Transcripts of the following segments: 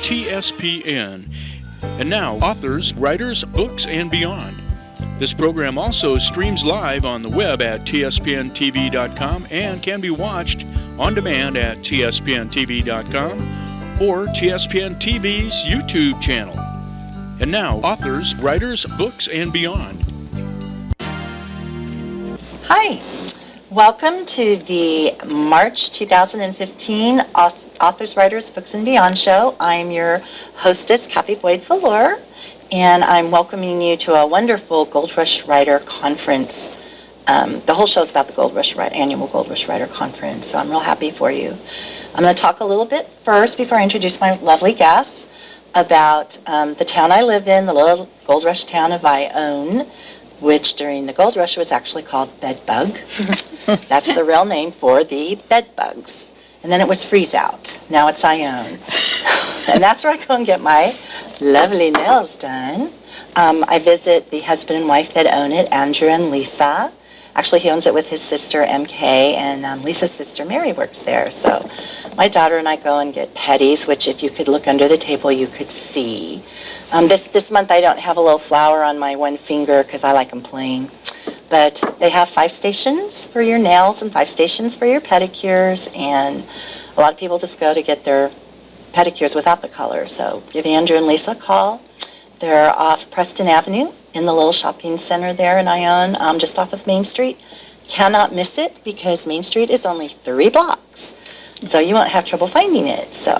TSPN. And now, authors, writers, books, and beyond. This program also streams live on the web at tspntv.com and can be watched on demand at tspntv.com or TSPN TV's YouTube channel. And now, authors, writers, books, and beyond. Hi, welcome to the March 2015 Authors, Writers, Books, and Beyond show. I'm your hostess, Kathy Boyd Fellure, and I'm welcoming you to a wonderful Gold Rush Writer Conference. The whole show is about the annual Gold Rush Writer Conference, so I'm real happy for you. I'm going to talk a little bit first before I introduce my lovely guests about the town I live in, the little Gold Rush town of Ione, which during the Gold Rush was actually called Bedbug. That's the real name for the bedbugs. And then it was Freeze Out. Now it's Ione. And that's where I go and get my lovely nails done. I visit the husband and wife that own it, Andrew and Lisa. Actually, he owns it with his sister, MK, and Lisa's sister, Mary, works there. So my daughter and I go and get petties, which if you could look under the table, you could see. This month, I don't have a little flower on my one finger because I like them plain. But they have 5 stations for your nails and 5 stations for your pedicures. And a lot of people just go to get their pedicures without the color. So give Andrew and Lisa a call. They're off Preston Avenue in the little shopping center there in Ione, just off of Main Street. Cannot miss it because Main Street is only 3 blocks. So you won't have trouble finding it. So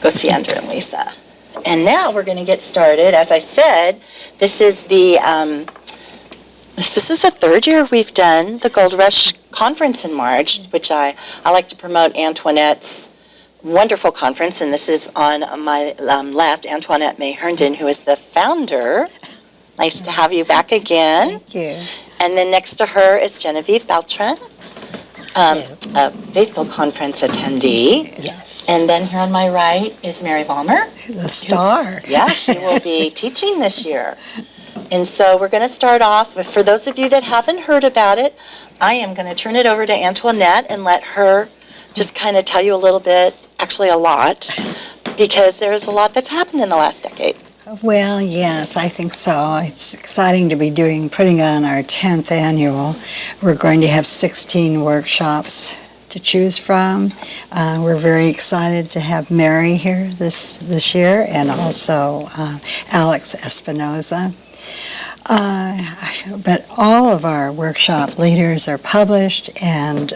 go see Andrew and Lisa. And now we're going to get started. As I said, this is the 3rd year we've done the Gold Rush Conference in March, which I like to promote Antoinette's wonderful conference, and this is on my left, Antoinette May Herndon, who is the founder. Nice to have you back again. Thank you. And then next to her is Genevieve Beltran, a faithful conference attendee. Yes. And then here on my right is Mary Volmer. The star. Yeah, she will be teaching this year. And so we're going to start off, for those of you that haven't heard about it, I am going to turn it over to Antoinette and let her just kind of tell you a little bit, actually a lot, because there's a lot that's happened in the last decade. Well, yes, I think so. It's exciting to be putting on our 10th annual. We're going to have 16 workshops to choose from. We're very excited to have Mary here this year, and also Alex Espinoza. But all of our workshop leaders are published and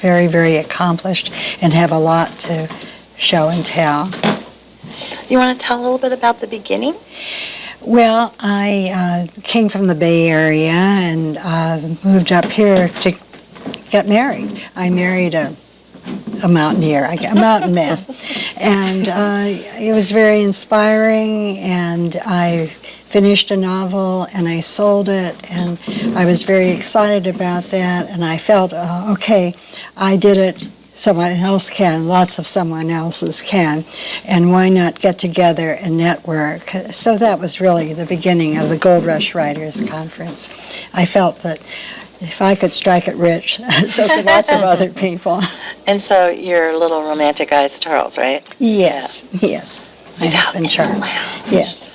very, very accomplished and have a lot to show and tell. You want to tell a little bit about the beginning? Well, I came from the Bay Area and moved up here to get married. I married a mountaineer, a mountain man. And it was very inspiring, and I finished a novel and I sold it, and I was very excited about that, and I felt, okay, I did it, someone else can, lots of someone else's can, and why not get together and network? So that was really the beginning of the Gold Rush Writers Conference. I felt that if I could strike it rich, so could lots of other people. And so your little romantic guy is Charles, right? Yes, yes. My husband Charles. Yes.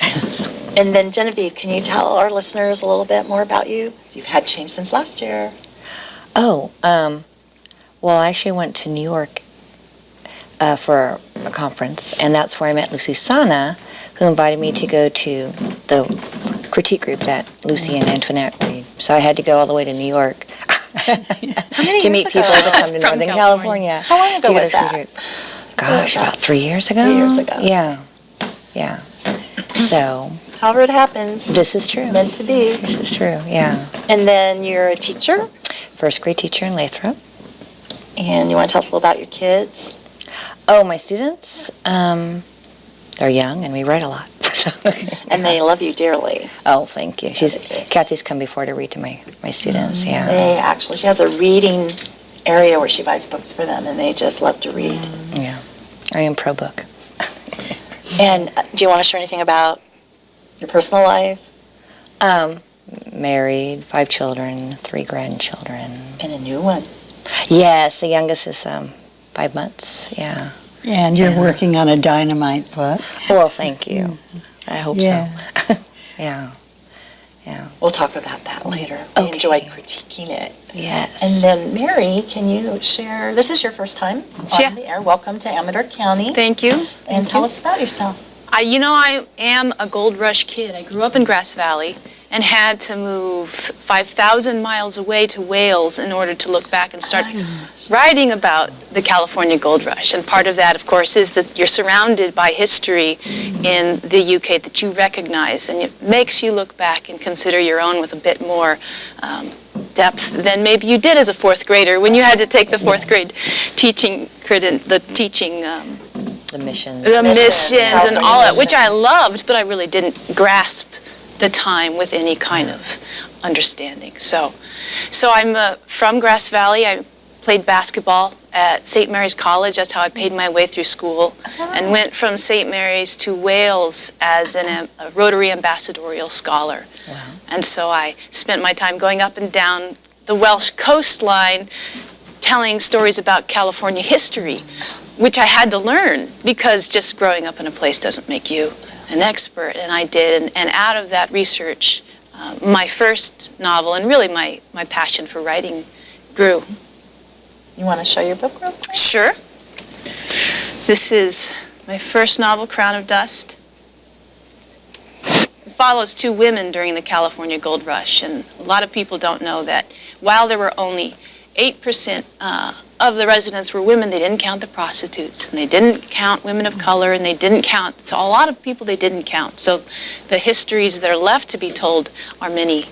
And then Genevieve, can you tell our listeners a little bit more about you? You've had change since last year. Oh, well, I actually went to New York for a conference, and that's where I met Lucy Sana, who invited me to go to the critique group that Lucy and Antoinette read. So I had to go all the way to New York to meet people that come to Northern California. How long ago was that? Gosh, about 3 years ago. 3 years ago. Yeah. So. However it happens. This is true. Meant to be. This is true, yeah. And then you're a teacher? First grade teacher in Lathrop. And you want to tell us a little about your kids? Oh, my students, they're young and we write a lot. And they love you dearly. Oh, thank you. Kathy's come before to read to my students, yeah. She has a reading area where she buys books for them, and they just love to read. Yeah, I am pro book. And do you want to share anything about your personal life? Married, 5 children, 3 grandchildren. And a new one. Yes, the youngest is 5 months, yeah. And you're working on a dynamite book. Well, thank you. I hope Yeah. so. Yeah. Yeah. We'll talk about that later. I Okay. enjoyed critiquing it. Yes. And then, Mary, can you share, this is your first time Yeah. on the air. Welcome to Amador County. Thank you. And tell us about yourself. I am a Gold Rush kid. I grew up in Grass Valley and had to move 5,000 miles away to Wales in order to look back and start writing about the California Gold Rush. And part of that, of course, is that you're surrounded by history in the UK that you recognize, and it makes you look back and consider your own with a bit more depth than maybe you did as a fourth grader when you had to take the fourth grade teaching The mission. the missions and California all that, which I missions. loved, but I really didn't grasp the time with any kind of understanding. So I'm from Grass Valley. I played basketball at St. Mary's College. That's how I paid my way through school, and went from St. Mary's to Wales as a Rotary Ambassadorial Scholar. Wow. And so I spent my time going up and down the Welsh coastline telling stories about California history, which I had to learn because just growing up in a place doesn't make you an expert, and I did. And out of that research, my first novel, and really my passion for writing, grew. You want to show your book real quick? Sure. This is my first novel, Crown of Dust. It follows two women during the California Gold Rush, and a lot of people don't know that while there were only 8% of the residents were women, they didn't count the prostitutes, and they didn't count women of color, and they didn't count, so a lot of people they didn't count. So the histories that are left to be told are many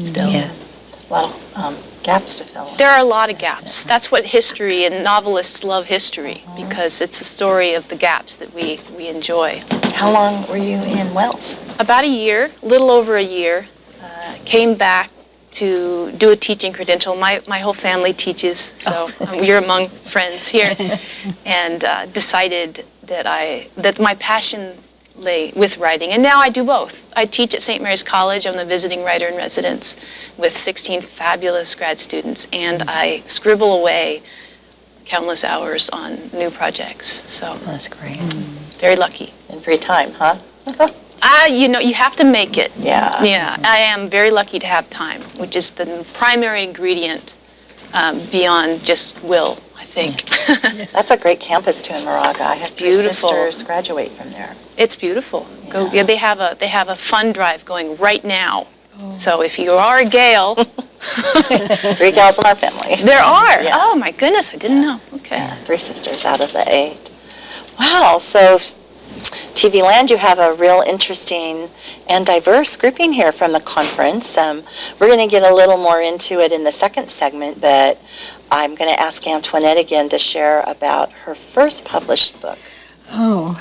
still. Yes. A lot of gaps to fill in. There are a lot of gaps. That's what history, and novelists love history, because it's a story of the gaps that we enjoy. How long were you in Wales? About a year, a little over a year, came back to do a teaching credential. My whole family teaches, so you're among friends here, and decided that my passion lay with writing, and now I do both. I teach at St. Mary's College. I'm the visiting writer in residence with 16 fabulous grad students, and I scribble away countless hours on new projects. So That's great. very lucky. In free time, huh? You have to make it. Yeah. Yeah, I am very lucky to have time, which is the primary ingredient beyond just will, I think. That's a great campus too in Moraga. I had three beautiful. sisters graduate from there. It's beautiful. Go. Yeah. Yeah, they have a fund drive going right now. So if you are a Gale, 3 gals in our family. there are. Yeah. Oh my goodness, I didn't know. Okay. Yeah, 3 sisters out of the 8. Wow, so TV Land, you have a real interesting and diverse grouping here from the conference. We're going to get a little more into it in the second segment, but I'm going to ask Antoinette again to share about her first published book. Oh,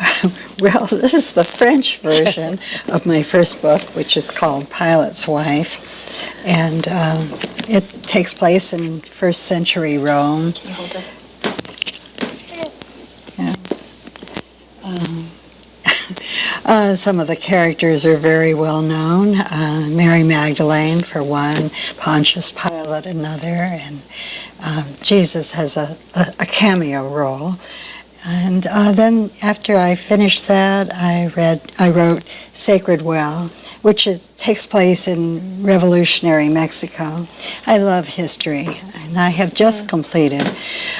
well, this is the French version of my first book, which is called Pilot's Wife. And it takes place in first century Rome. Can you hold it? Some of the characters are very well known. Mary Magdalene, for one, Pontius Pilate, another, and Jesus has a cameo role. And then after I finished that, I wrote Sacred Well, which takes place in revolutionary Mexico. I love history, and I have just completed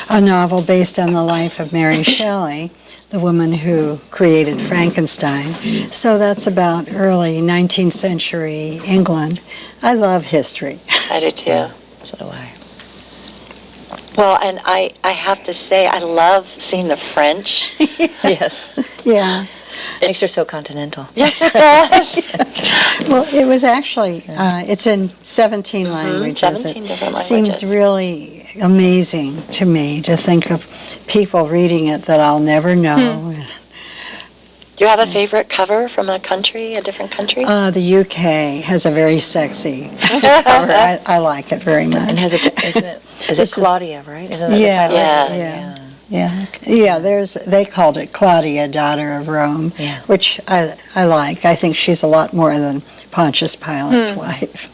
a novel based on the life of Mary Shelley, the woman who created Frankenstein. So that's about early 19th century England. I love history. I do too. So do I. Well, and I have to say, I love seeing the French. Yes. Yeah. Makes her so continental. Yes, it does. Well, it was actually, it's in 17 languages. 17 different languages. Seems really amazing to me to think of people reading it that I'll never know. Do you have a favorite cover from a country, a different country? The UK has a very sexy cover. I like it very much. And is it This is- Claudia, right? Isn't that Yeah, the title? yeah. Yeah, they called it Claudia, daughter of Rome, Yeah. which I like. I think she's a lot more than Pontius Pilate's wife.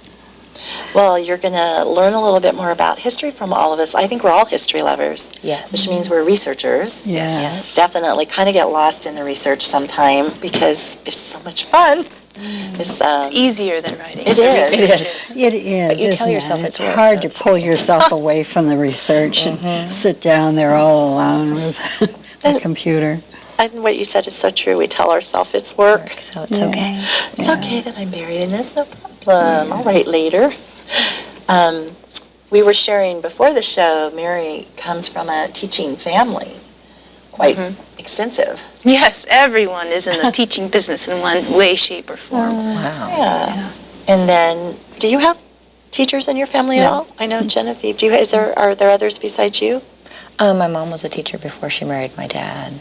Well, you're going to learn a little bit more about history from all of us. I think we're all history lovers. Yes. Which means we're researchers. Yes. Definitely kind of get lost in the research sometime because it's so much fun. It's Easier than writing. It The is. research It is. It is, But you tell isn't yourself it? it's It's work, hard so to it's pull yourself away from the research and sit down there all alone with the computer. And what you said is so true. We tell ourselves it's work. So it's okay. It's okay that I'm married and there's no problem. I'll write later. We were sharing before the show, Mary comes from a teaching family, quite extensive. Yes, everyone is in the teaching business in one way, shape, or form. Wow. Yeah. And then, do you have teachers in your family at all? I know Genevieve. Are there others besides you? My mom was a teacher before she married my dad.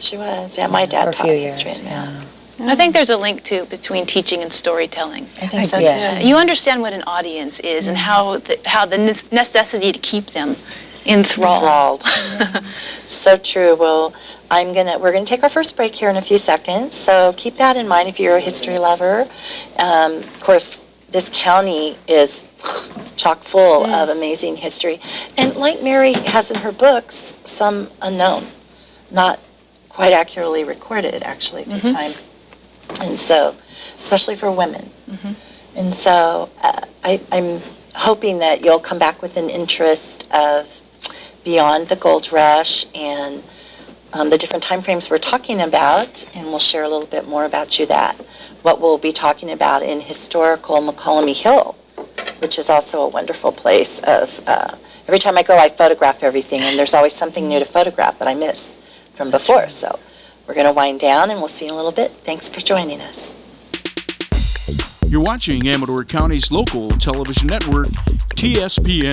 She was. Yeah, my dad For a taught few years. history. Yeah. I think there's a link, too, between teaching and storytelling. I think so Yes. too. You understand what an audience is and how the necessity to keep them enthralled. So true. Well, we're gonna take our first break here in a few seconds. So keep that in mind if you're a history lover. Of course, this county is chock full of amazing history, and like Mary has in her books, some unknown, not quite accurately recorded actually through time, and so especially for women. And so I'm hoping that you'll come back with an interest of beyond the gold rush and the different time frames we're talking about, and we'll share a little bit more about what we'll be talking about in historical McCallum Hill, which is also a wonderful place of, every time I go I photograph everything, and there's always something new to photograph that I missed from before. So we're going to wind down and we'll see you in a little bit. Thanks for joining us. You're watching Amador County's local television network, TSPN.